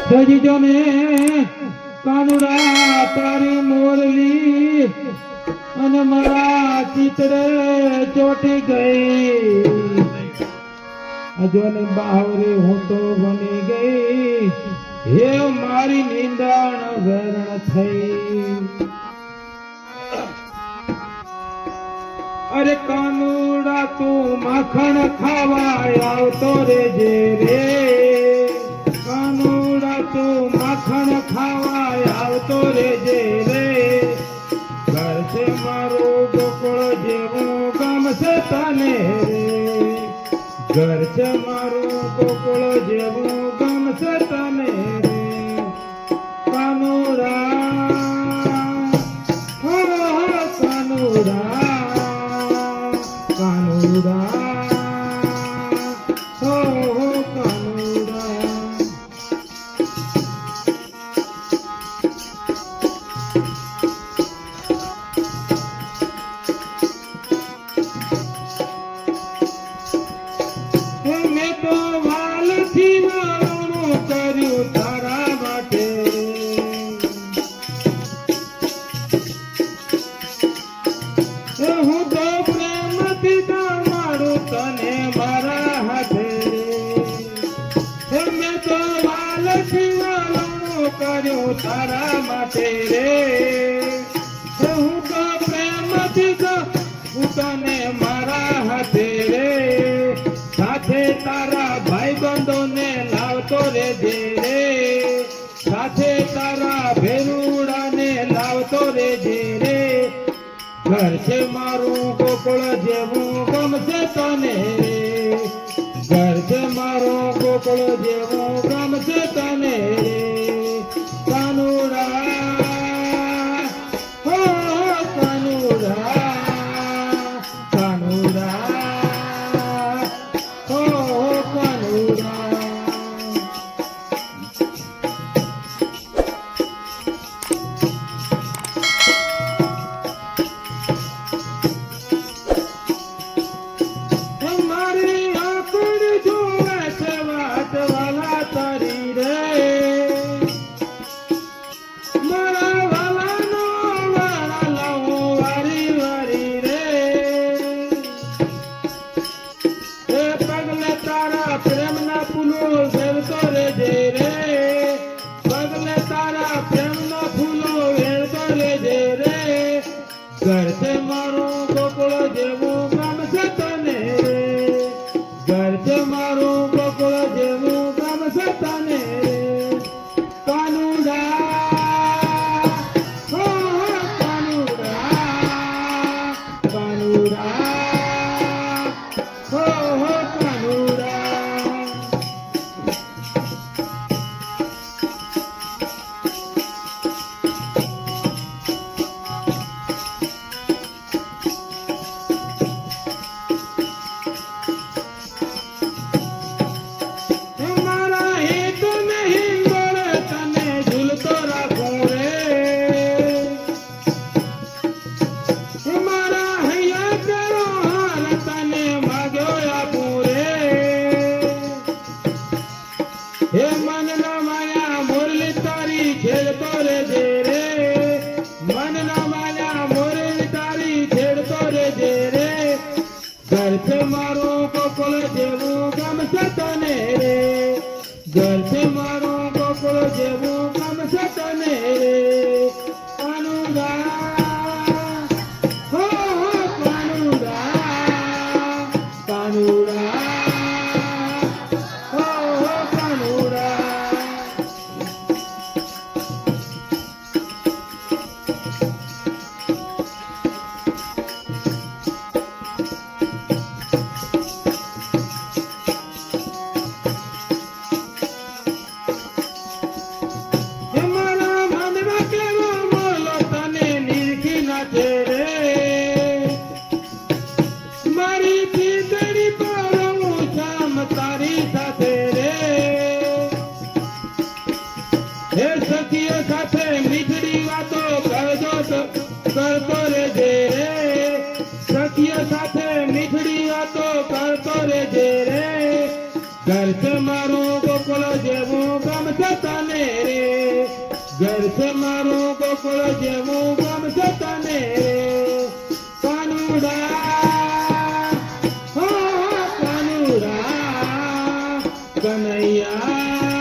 સજીજો ને કાનુડા તારી મોરલી અને મારા ચિત્રે ચોટી ગઈ અજોને બાવરે હું તો બની ગઈ હે મારી નિંદાણ વેરણ થઈ અરે કાનુડા તું માખણ ખાવા આવતો રેજે રે કાનુડા તું માખણ ખાવા આવતો રેજે રે ઘર છે મારું ગોકળ જેવું ગમશે તને રે ઘર છે મારું ગોકળ જેવું ગમશે તને રે કાનુડા હો કાનુડા કાનુડા હો કાનુડા મેં તો વાલથી વાળું કર્યું તારા માટે હું તો પ્રેમથી મારું તને મારા હાથે મેં તો વાલથી વાળું કર્યું તારા માટે રે હું તો પ્રેમથી હું તને મારા હાથે રે સાથે તારા ભાઈ બંધોને લાવતો રેજે રે સાથે તારા ભેરુડાને લાવતો રેજે રે ઘર છે મારું ગોકળ જેવું ગમશે તને રે ઘર છે મારું ગોકળ જેવું ગમશે તને રે કાનુડા હો કાનુડા કાનુડા ઘર છે મારું ગોકળ જેવું ગમશે તને રે ઘર છે મારું ગોકળ જેવું ગમશે તને રે કાનુડા હો કાનુડા કાનુડા હો કાનુડા હે મનના માયા મોરલી તારી છેડતો રેજે રે મનના માયા મોરલી તારી છેડતો રેજે રે ઘર છે મારું ગોકળ જેવું ગમશે તને રે ઘર છે મારું ગોકળ જેવું ગમશે તને રે કાનુડા હો કાનુડા કાનુડા સાથે મીઠડી વાતો કરતો રેજે રે સખીઓ સાથે મીઠડી વાતો કરતો રેજે રે ઘર છે મારું ગોકળ જેવું ગમશે તને ઘર છે મારું ગોકુળ જેવું ગમશે તને કાનુડા, કાનુડા, કનૈયા